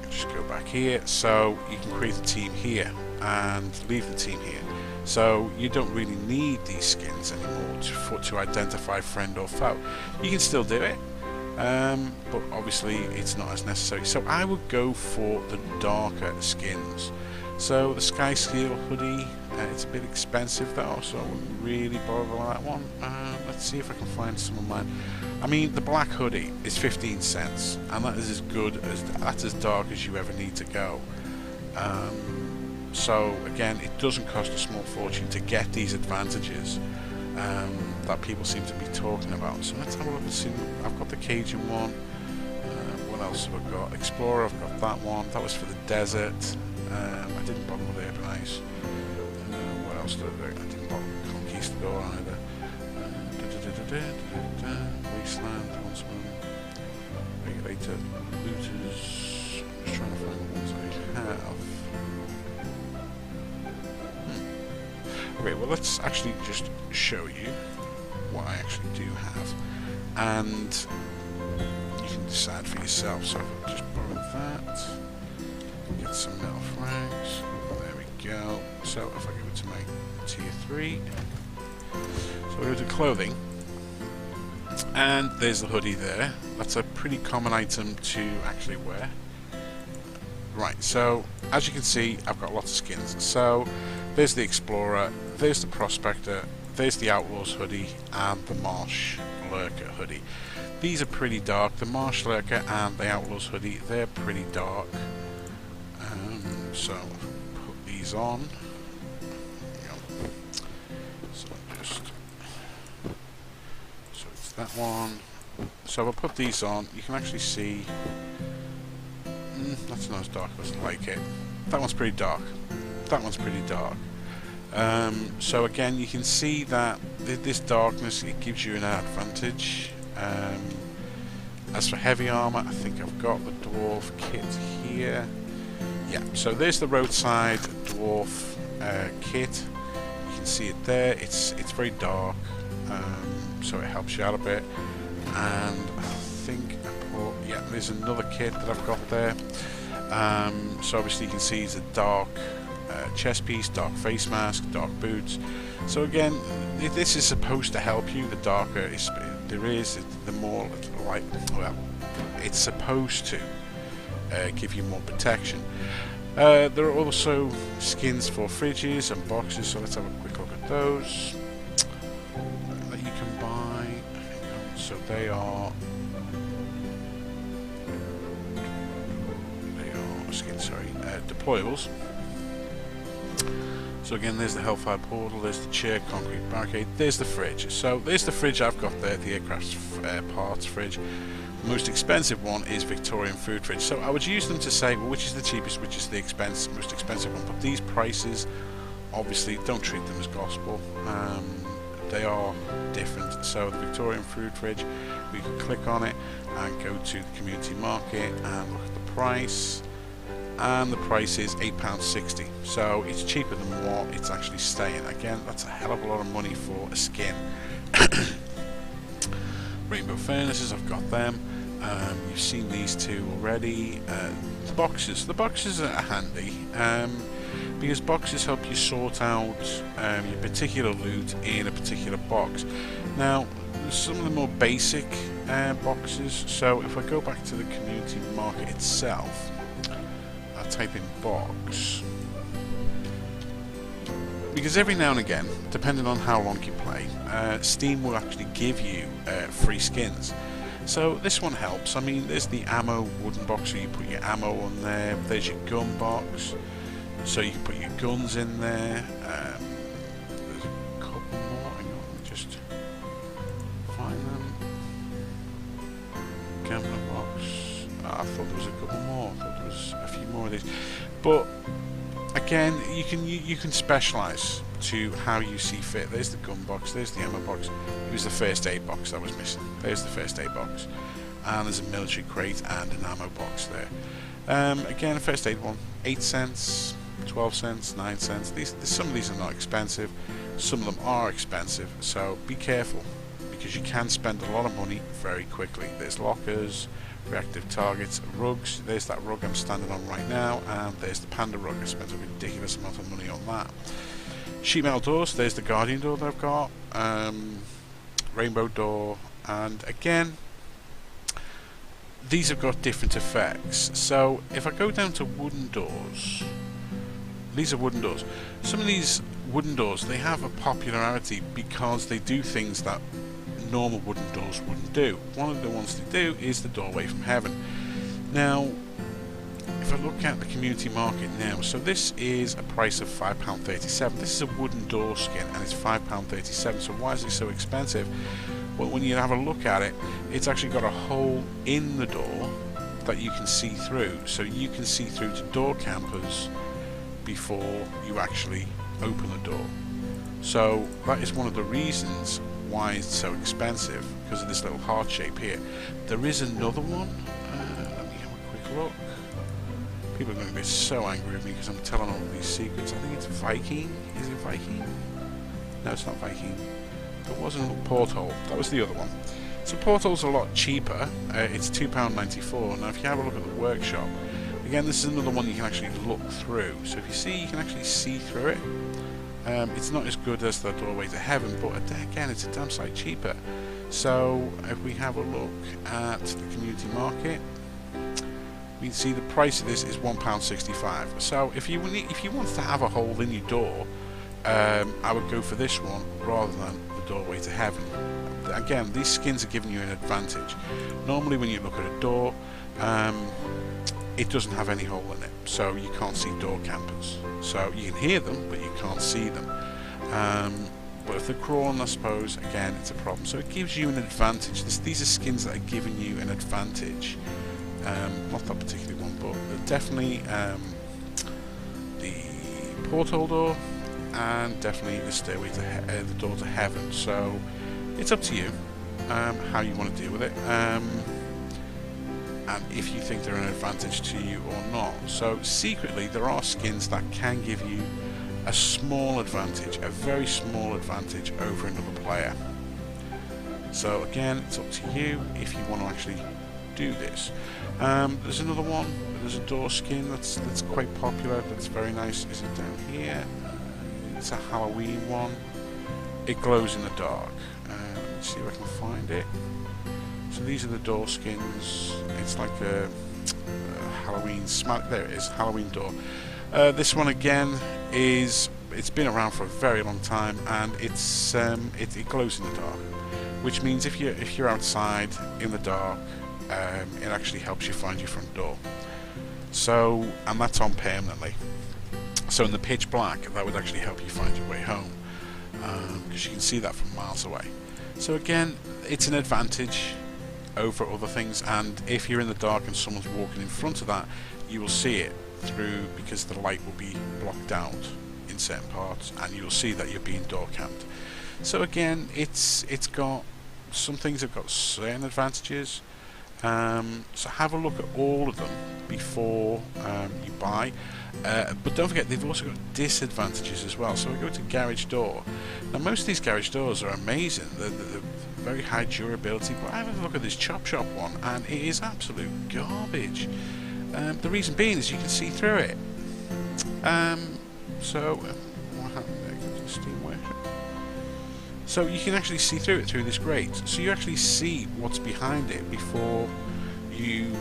Just go back here, so you can create a team here and leave the team here. So you don't really need these skins anymore to identify friend or foe. You can still do it, but obviously it's not as necessary. So I would go for the darker skins. So the Sky Steel hoodie, it's a bit expensive though, so I wouldn't really bother with that one. Let's see if I can find some of mine. I mean, the black hoodie is 15 cents, and that is as good as, that's as dark as you ever need to go. So again, it doesn't cost a small fortune to get these advantages that people seem to be talking about. So let's have a look and see. I've got the Cajun one. What else have I got? Explorer, I've got that one. That was for the desert. I didn't bother with Urban Ice. What else did I didn't bother with Conquistador either. Wasteland, Huntsman, Regulator, Looters. I'm just trying to find the ones I have. Okay, well let's actually just show you what I actually do have, and you can decide for yourself. So I'll just borrow that, get some metal frags, there we go. So if I go to my tier 3, so we go to clothing, and there's the hoodie there. That's a pretty common item to actually wear. Right, so as you can see, I've got lots of skins. So there's the Explorer, there's the Prospector, there's the Outlaws hoodie, and the Marsh Lurker hoodie. These are pretty dark. The Marsh Lurker and the Outlaws hoodie, they're pretty dark. So put these on. So it's that one. So I'll put these on. You can actually see. That's not as dark as I like it. That one's pretty dark. That one's pretty dark. So again, you can see that this darkness, it gives you an advantage. As for heavy armor, I think I've got the dwarf kit here. Yeah, so there's the roadside dwarf kit. You can see it there. It's very dark, so it helps you out a bit. And I think there's another kit that I've got there. So obviously you can see it's a dark chest piece, dark face mask, dark boots. So again, this is supposed to help you. The darker there is, the more light. Well, it's supposed to give you more protection. There are also skins for fridges and boxes. So let's have a quick look at those that you can buy. So they are skins. Sorry, deployables. So again, there's the Hellfire Portal, there's the chair, concrete barricade, there's the fridge. So there's the fridge I've got there, the aircraft parts fridge. The most expensive one is Victorian food fridge. So I would use them to say, well, which is the cheapest, which is the most expensive one. But these prices, obviously, don't treat them as gospel. They are different. So the Victorian food fridge, we can click on it and go to the community market and look at the price. And the price is £8.60, so it's cheaper than what it's actually staying. Again, that's a hell of a lot of money for a skin. Rainbow furnaces, I've got them. You've seen these two already. The boxes are handy because boxes help you sort out your particular loot in a particular box. Now, some of the more basic boxes. So if I go back to the community market itself, type in box, because every now and again, depending on how long you play, Steam will actually give you free skins. So this one helps. I mean, there's the ammo wooden box, so you put your ammo on there. There's your gun box, so you can put your guns in there. There's a couple more. Hang on, gambling box. Oh, I thought there was a couple more. I thought there was a few more of these. But again, you can specialise to how you see fit. There's the gun box. There's the ammo box. It was the first aid box that was missing. There's the first aid box, and there's a military crate and an ammo box there. Again, first aid one, 8 cents, 12 cents, 9 cents. Some of these are not expensive. Some of them are expensive. So be careful, because you can spend a lot of money very quickly. There's lockers, reactive targets, rugs. There's that rug I'm standing on right now, and there's the panda rug. I spent a ridiculous amount of money on that. Sheet metal doors. There's the Guardian door that I've got, rainbow door, and again, these have got different effects. So if I go down to wooden doors, these are wooden doors. Some of these wooden doors, they have a popularity because they do things that normal wooden doors wouldn't do. One of the ones they do is the doorway from heaven. Now, if I look at the community market now, so this is a price of £5.37. This is a wooden door skin and it's £5.37. So why is it so expensive? Well, when you have a look at it, it's actually got a hole in the door that you can see through. So you can see through to door campers before you actually open the door. So that is one of the reasons why it's so expensive, because of this little heart shape here. There is another one. Let me have a quick look. People are going to be so angry with me because I'm telling all these secrets. I think it's Viking. Is it Viking? No, it's not Viking. There was a porthole. That was the other one. So porthole's a lot cheaper. It's £2.94. Now if you have a look at the workshop, again, this is another one you can actually look through. So if you see, you can actually see through it. It's not as good as the doorway to heaven, but again, it's a damn sight cheaper. So if we have a look at the community market, we can see the price of this is £1.65. So if you want to have a hole in your door, I would go for this one rather than the doorway to heaven. Again, these skins are giving you an advantage. Normally when you look at a door, it doesn't have any hole in it, so you can't see door campers. So you can hear them, but you can't see them. But if they're crawling, I suppose, again, it's a problem. So it gives you an advantage. These are skins that are giving you an advantage. Not that particular one, but definitely the porthole door, and definitely the stairway to the door to heaven. So it's up to you how you want to deal with it, and if you think they're an advantage to you or not. So secretly, there are skins that can give you a small advantage, a very small advantage over another player. So again, it's up to you if you want to actually do this. There's another one. There's a door skin that's quite popular. That's very nice. Is it down here? It's a Halloween one. It glows in the dark. Let's see if I can find it. So these are the door skins. It's like a Halloween smack. There it is, Halloween door. This one again it's been around for a very long time, and it glows in the dark, which means if you're outside in the dark, it actually helps you find your front door. So, and that's on permanently. So in the pitch black, that would actually help you find your way home, because you can see that from miles away. So again, it's an advantage over other things, and if you're in the dark and someone's walking in front of that, you will see it through, because the light will be blocked out in certain parts, and you'll see that you're being door camped. So again, it's got some things have got certain advantages. So have a look at all of them before you buy, but don't forget they've also got disadvantages as well. So we go to garage door. Now most of these garage doors are amazing, they're very high durability, but I have a look at this Chop Shop one and it is absolute garbage. The reason being is you can see through it. So what happened there? Go to Steam Workshop. So you can actually see through it through this grate. So you actually see what's behind it before you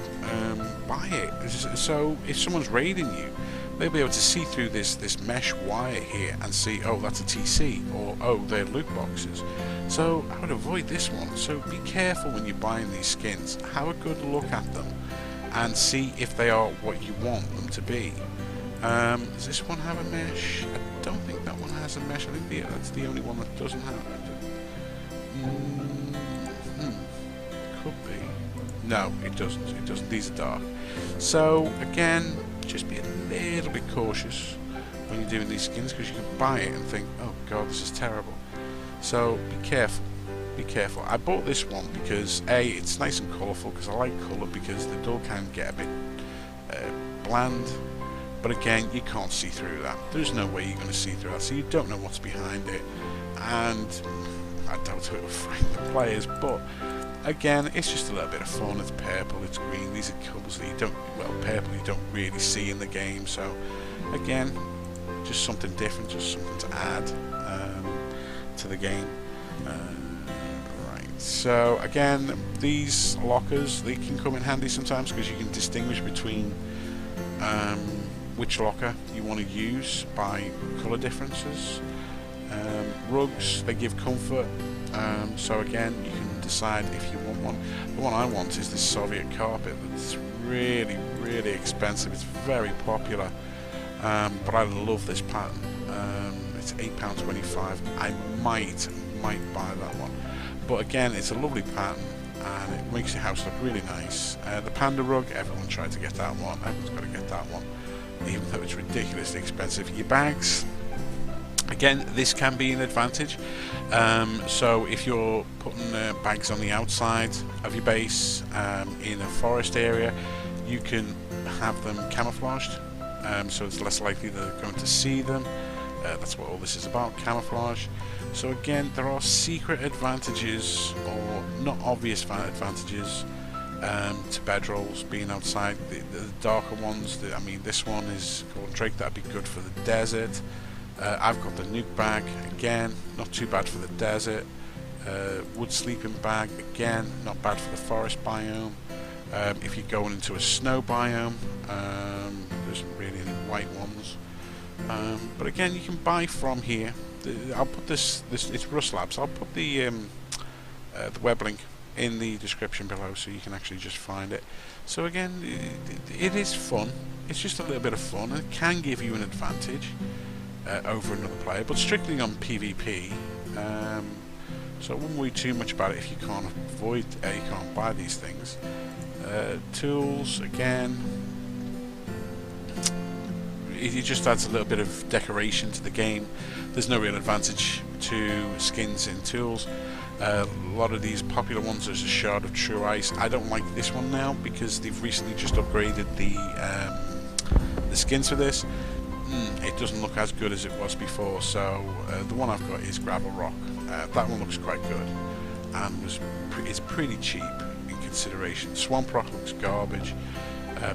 buy it. So if someone's raiding you, they'll be able to see through this mesh wire here and see, oh, that's a TC, or oh, they're loot boxes. So I would avoid this one. So be careful when you're buying these skins. Have a good look at them and see if they are what you want them to be. Does this one have a mesh? I don't think that one has a mesh. I think that's the only one that doesn't have it. Could be. No, it doesn't. It doesn't. These are dark. So again, just be a little bit cautious when you're doing these skins, because you can buy it and think, oh god, this is terrible. So be careful. Be careful. I bought this one because A, it's nice and colourful, because I like colour, because the dull can get a bit bland. But again, you can't see through that. There's no way you're going to see through that, so you don't know what's behind it. And I doubt it will frighten the players, but again, it's just a little bit of fun. It's purple, it's green, these are colours that you don't, well, purple you don't really see in the game, so again, just something different, just something to add to the game. Right, so again, these lockers, they can come in handy sometimes, because you can distinguish between which locker you want to use by colour differences. Rugs, they give comfort, so again, you can decide if you want one. The one I want is this Soviet carpet. It's really, really expensive. It's very popular, but I love this pattern. It's £8.25. I might buy that one, but again, it's a lovely pattern and it makes your house look really nice. The panda rug, everyone tried to get that one. Everyone's got to get that one, even though it's ridiculously expensive. Your bags, again, this can be an advantage. So if you're putting bags on the outside of your base in a forest area, you can have them camouflaged, so it's less likely they're going to see them. That's what all this is about, camouflage. So again, there are secret advantages, or not obvious advantages, to bedrolls being outside. The darker ones, I mean, this one is called Drake, that'd be good for the desert. I've got the nuke bag, again, not too bad for the desert. Wood sleeping bag, again, not bad for the forest biome. If you're going into a snow biome, there isn't really any white ones. But again, you can buy from here. I'll put this it's Rust Labs. I'll put the web link in the description below, so you can actually just find it. So again, it is fun. It's just a little bit of fun, and it can give you an advantage over another player, but strictly on PvP. So I wouldn't worry too much about it if you can't avoid, you can't buy these things. Tools, again, it just adds a little bit of decoration to the game. There's no real advantage to skins in tools. A lot of these popular ones, there's a Shard of True Ice. I don't like this one now because they've recently just upgraded the skins for this. It doesn't look as good as it was before, so the one I've got is Gravel Rock. That one looks quite good and it's pretty cheap in consideration. Swamp Rock looks garbage.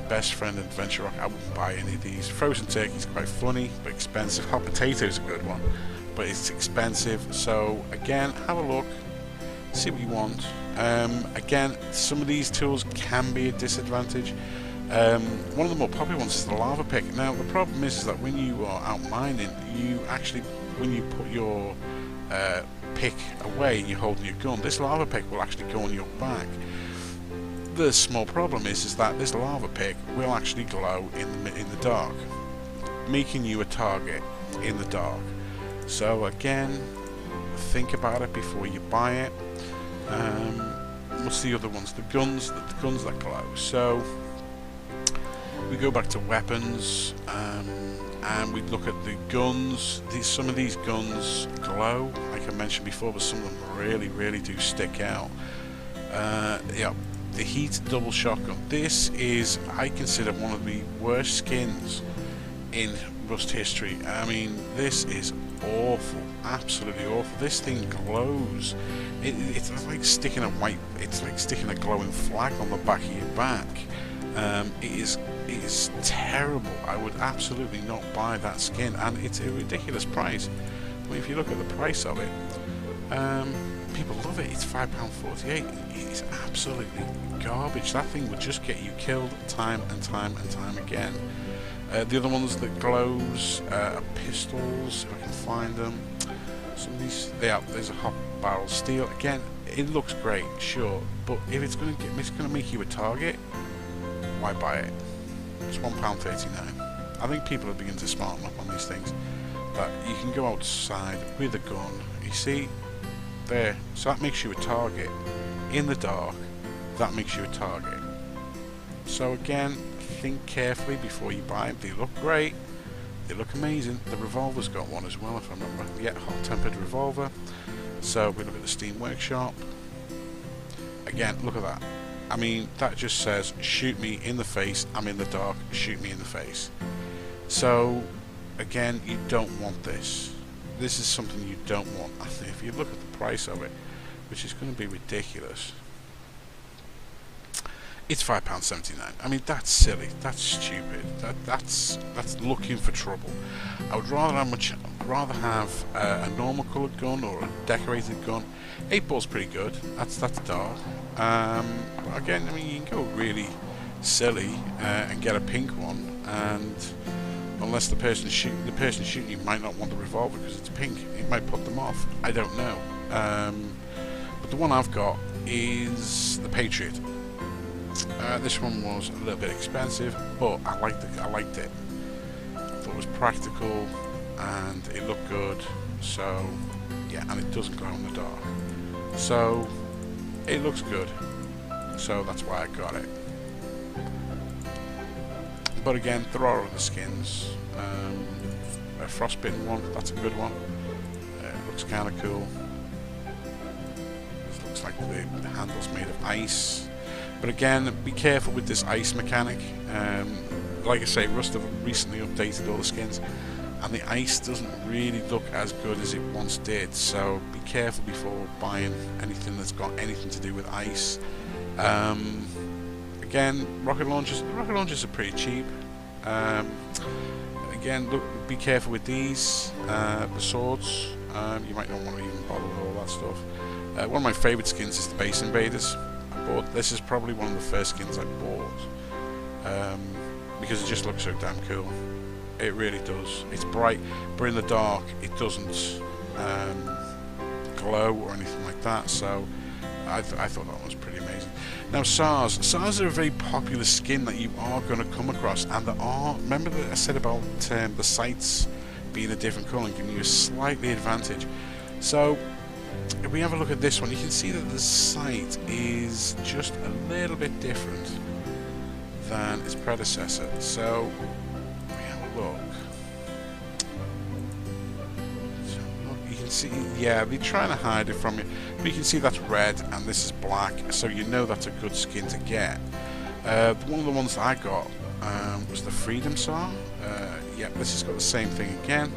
Best Friend Adventure Rock, I wouldn't buy any of these. Frozen Turkey is quite funny but expensive. Hot Potato is a good one, but it's expensive. So again, have a look, see what you want. Again, some of these tools can be a disadvantage. One of the more popular ones is the lava pick. Now the problem is that when you are out mining, you actually, when you put your pick away and you're holding your gun, this lava pick will actually go on your back. The small problem is that this lava pick will actually glow in the dark, making you a target in the dark. So again, think about it before you buy it. What's the other ones? The guns that glow. So we go back to weapons, and we look at the guns. Some of these guns glow, like I mentioned before, but some of them really do stick out. Yeah, the Heat Double Shotgun. This is, I consider, one of the worst skins in Rust history. I mean, this is awful, absolutely awful. This thing glows. It's like sticking a glowing flag on the back of your back. It is terrible. I would absolutely not buy that skin, and it's a ridiculous price. I mean, if you look at the price of it, people love it. It's £5.48. It's absolutely garbage. That thing would just get you killed time and time again. The other ones that glows are pistols, if I can find them. Some of these, there's a hot barrel steel. Again, it looks great, sure, but if it's going to make you a target, why buy it? It's £1.39. I think people are beginning to smarten up on these things. That you can go outside with a gun. You see, there. So that makes you a target in the dark that makes you a target. So again, think carefully before you buy them. They look great, they look amazing. The revolver's got one as well, if I remember. Yeah, hot-tempered revolver. So we look at the Steam Workshop. Again, look at that. I mean, that just says, shoot me in the face, I'm in the dark, shoot me in the face. So, again, you don't want this. This is something you don't want. I think if you look at the price of it, which is going to be ridiculous, it's £5.79. I mean, that's silly. That's stupid. That's looking for trouble. I would rather have a normal coloured gun or a decorated gun. 8-ball's pretty good. That's dark. Again, I mean, you can go really silly and get a pink one, and unless the person shooting you might not want the revolver because it's pink, it might put them off. I don't know. But the one I've got is the Patriot. This one was a little bit expensive, but I liked it. I thought it was practical and it looked good. So yeah, and it doesn't glow in the dark. So it looks good. So that's why I got it. But again, there are other skins. A frostbitten one, that's a good one. It looks kind of cool. It looks like the handle's made of ice. But again, be careful with this ice mechanic. Like I say, Rust have recently updated all the skins, and the ice doesn't really look as good as it once did. So be careful before buying anything that's got anything to do with ice. Again, rocket launchers. The rocket launchers are pretty cheap. Again, be careful with these. The swords. You might not want to even bother with all that stuff. One of my favourite skins is the Base Invaders. This is probably one of the first skins I bought because it just looks so damn cool. It really does. It's bright, but in the dark it doesn't glow or anything like that. So I thought that was pretty amazing. Now SARS are a very popular skin that you are going to come across, and there are. Remember that I said about the sights being a different colour and giving you a slightly advantage. So if we have a look at this one, you can see that the sight is just a little bit different than its predecessor. So we have a look. So look, you can see, yeah, they're trying to hide it from you, but you can see that's red and this is black, so you know that's a good skin to get. One of the ones that I got was the Freedom SAR. Yeah, this has got the same thing again.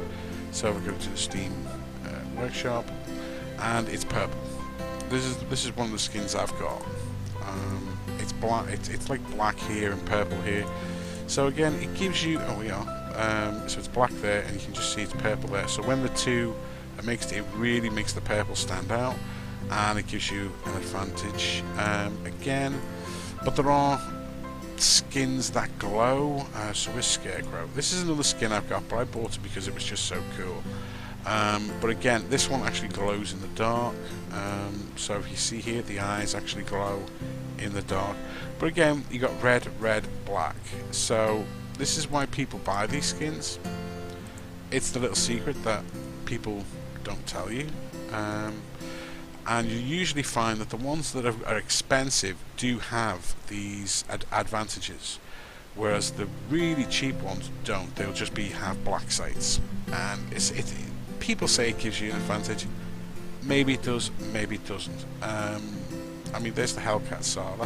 So if we go to the Steam Workshop, and it's purple. This is one of the skins I've got. It's black. It's like black here and purple here. So again, it gives you. Oh, we are. So it's black there, and you can just see it's purple there. So when the two it really makes the purple stand out, and it gives you an advantage. Again, but there are skins that glow. So we're Scarecrow. This is another skin I've got, but I bought it because it was just so cool. But again, this one actually glows in the dark. So if you see here, the eyes actually glow in the dark. But again, you got red, red, black. So this is why people buy these skins. It's the little secret that people don't tell you. And you usually find that the ones that are expensive do have these advantages, whereas the really cheap ones don't. They'll just have black sights, and people say it gives you an advantage. Maybe it does, maybe it doesn't. I mean, there's the Hellcat SAR.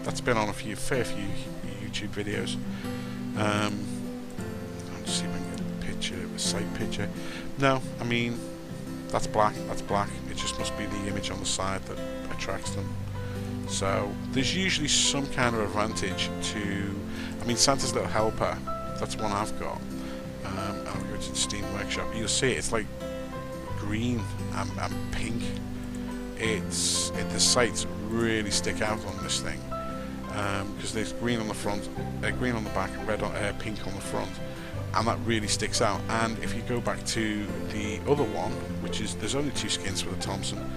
That's been on a fair few YouTube videos. I'll just see if I can get a picture, a sight picture. No, I mean, that's black. That's black. It just must be the image on the side that attracts them. So there's usually some kind of advantage to. I mean, Santa's Little Helper. That's one I've got. And I'll go to the Steam Workshop. You'll see it's like green and pink. The sights really stick out on this thing because there's green on the front, green on the back, red on pink on the front, and that really sticks out. And if you go back to the other one, which is there's only two skins for the Thompson,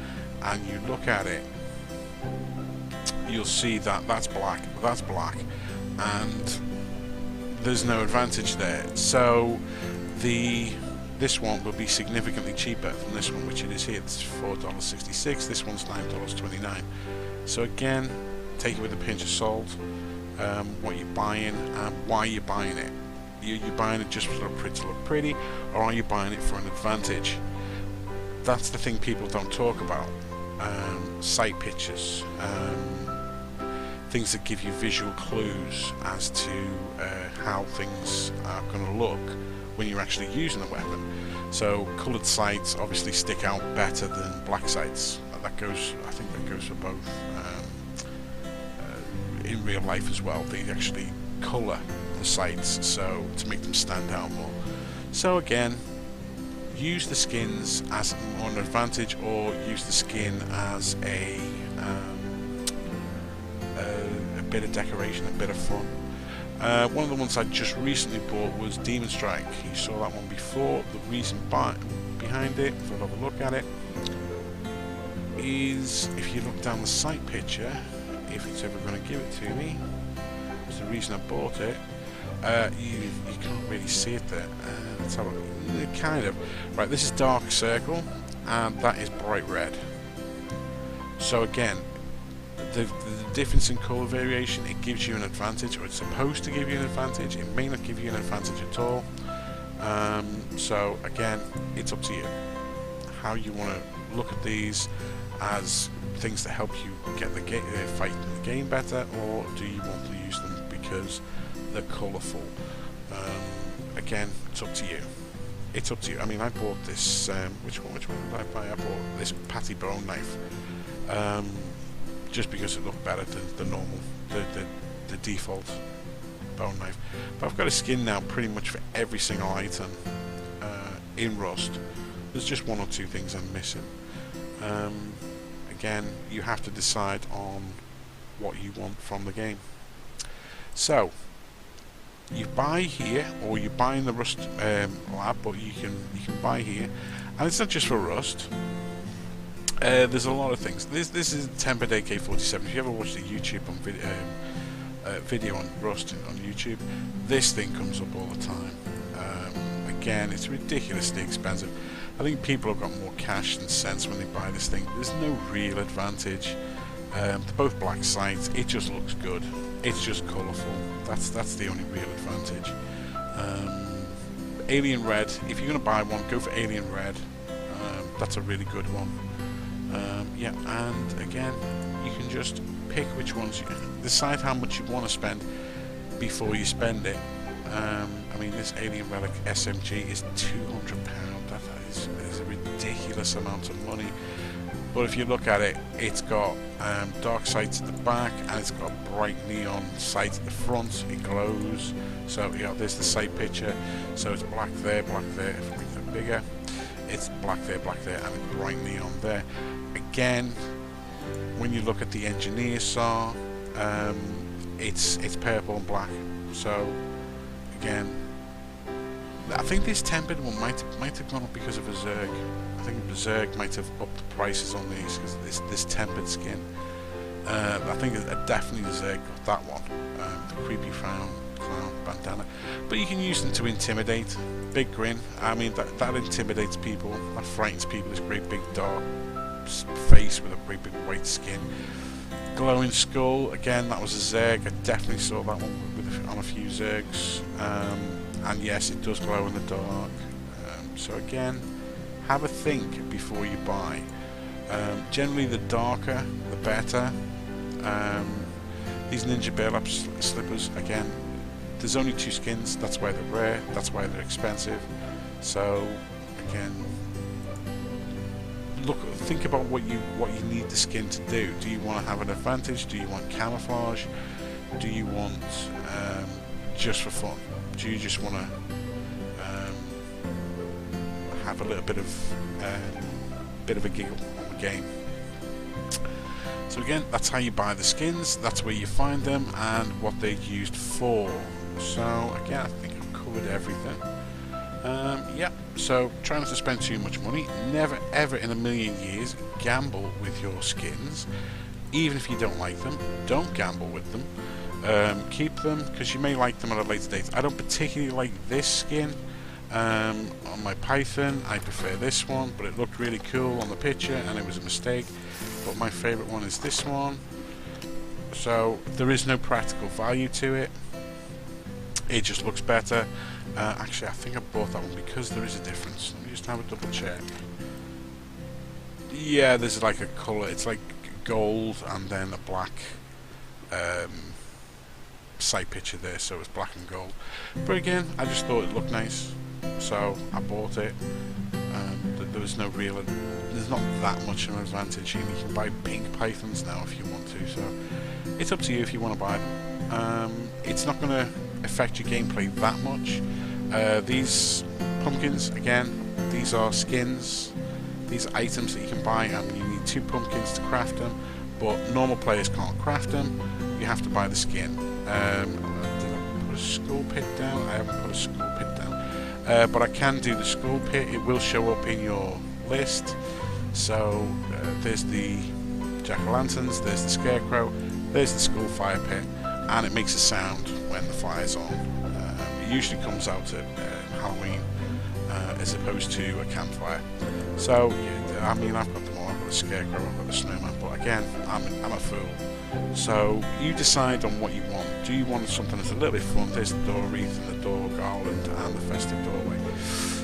and you look at it, you'll see that that's black, and there's no advantage there. So this one will be significantly cheaper than this one, which it is here. It's $4.66. This one's $9.29. So again, take it with a pinch of salt, what you're buying and why you're buying it. You're buying it just for it to look pretty, or are you buying it for an advantage? That's the thing people don't talk about. Site pictures, things that give you visual clues as to how things are going to look when you're actually using the weapon. So coloured sights obviously stick out better than black sights. I think that goes for both in real life as well. They actually colour the sights so to make them stand out more. So again, use the skins as more an advantage, or use the skin as a bit of decoration, a bit of fun. One of the ones I just recently bought was Demon Strike. You saw that one before. The reason behind it, if I have a look at it, is if you look down the site picture, if it's ever going to give it to me, it's the reason I bought it. You can't really see it there. Let's have a look. Kind of. Right, this is Dark Circle, and that is bright red. So again, the difference in colour variation, it gives you an advantage, or it's supposed to give you an advantage. It may not give you an advantage at all. So again, it's up to you how you want to look at these as things that help you get the fight in the game better, or do you want to use them because they're colourful? Again, it's up to you. It's up to you. I mean, I bought this. Which one did I buy? I bought this Patty Bone knife. Just because it looked better than the normal, the default bone knife. But I've got a skin now pretty much for every single item in Rust. There's just one or two things I'm missing. Again, you have to decide on what you want from the game. So you buy here, or you buy in the Rust lab, but you can buy here, and it's not just for Rust. There's a lot of things. This is Tempered AK-47. If you ever watched a YouTube on video on Rust on YouTube, this thing comes up all the time. Again, it's ridiculously expensive. I think people have got more cash than sense when they buy this thing. There's no real advantage. They're both black sights. It just looks good. It's just colourful. That's the only real advantage. Alien Red. If you're going to buy one, go for Alien Red. That's a really good one. Yeah, and again, you can just pick which ones. Decide how much you want to spend before you spend it. I mean, this Alien Relic SMG is £200. That is a ridiculous amount of money. But if you look at it, it's got dark sights at the back, and it's got bright neon sights at the front. It glows. So yeah, there's the sight picture. So it's black there, black there. If I make that bigger, it's black there, and it's bright neon there. Again, when you look at the engineer saw, it's purple and black. So again, I think this tempered one might have gone up because of a Zerg. I think the Zerg might have upped the prices on these because this tempered skin. I think definitely the Zerg got that one, the creepy clown bandana. But you can use them to intimidate. Big grin. I mean, that intimidates people. That frightens people. This great big dark face with a great big white skin. Glowing skull. Again, that was a Zerg. I definitely saw that one on a few Zergs. And yes, it does glow in the dark. So again, have a think before you buy. Generally, the darker, the better. These Ninja Burlap slippers, again, there's only 2 skins. That's why they're rare. That's why they're expensive. So again, think about what you need the skin to do. Do you want to have an advantage? Do you want camouflage? Do you want just for fun? Do you just want to have a little bit of a giggle on the game? So again, that's how you buy the skins. That's where you find them and what they're used for. So again, I think I've covered everything. Yeah, so try not to spend too much money. Never ever in a million years gamble with your skins. Even if you don't like them, don't gamble with them. Keep them because you may like them at a later date. I don't particularly like this skin on my Python. I prefer this one, but it looked really cool on the picture and it was a mistake. But my favourite one is this one. So there is no practical value to it. It just looks better. Actually, I think I bought that one because there is a difference. Let me just have a double check. Yeah, there's like a colour. It's like gold and then a black side picture there, so it's black and gold. But again, I just thought it looked nice, so I bought it. There was no real, there's not that much of an advantage. You can buy pink pythons now if you want to, so it's up to you if you want to buy them. It's not going to affect your gameplay that much. These pumpkins, again, these are skins, these are items that you can buy, and you need 2 pumpkins to craft them, but normal players can't craft them. You have to buy the skin. Did I put a skull pit down? I haven't put a skull pit down. But I can do the skull pit. It will show up in your list. So there's the jack-o'-lanterns, there's the scarecrow, there's the skull fire pit, and it makes a sound when the fire's on. It usually comes out at Halloween as opposed to a campfire. So yeah, I mean, I've got them all. I've got the scarecrow, I've got the snowman, but again, I'm a fool. So you decide on what you want. Do you want something that's a little bit fun? There's the door wreath and the door garland and the festive doorway.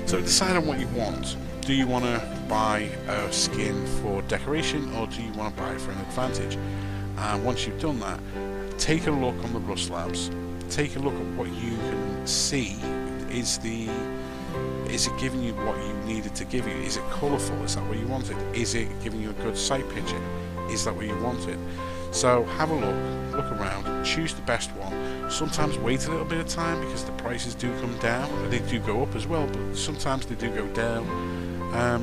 So decide on what you want. Do you want to buy a skin for decoration, or do you want to buy it for an advantage? And once you've done that, take a look on the Rust Labs. Take a look at what you can see. Is it giving you what you needed to give you? Is it colourful? Is that what you wanted? Is it giving you a good sight picture? Is that what you wanted? So have a look around, choose the best one. Sometimes wait a little bit of time because the prices do come down. They do go up as well, but sometimes they do go down.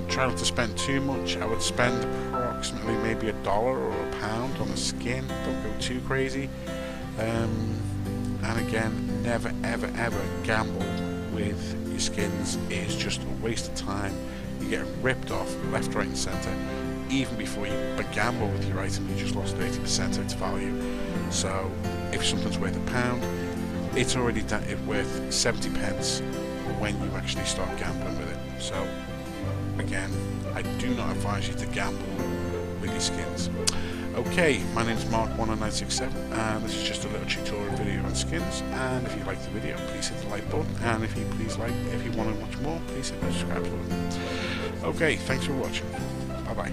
Try not to spend too much. I would spend approximately maybe $1 or £1 on a skin. Don't go too crazy. And again, never ever ever gamble with your skins. It is just a waste of time. You get ripped off left, right and centre. Even before you gamble with your item, you just lost 80% of its value. So if something's worth £1, it's already worth 70 pence when you actually start gambling with it. So again, I do not advise you to gamble with your skins. Okay, my name is Mark10967, and this is just a little tutorial video on skins. And if you liked the video, please hit the like button, and if you want to watch more, please hit the subscribe button. Okay, thanks for watching. Bye bye.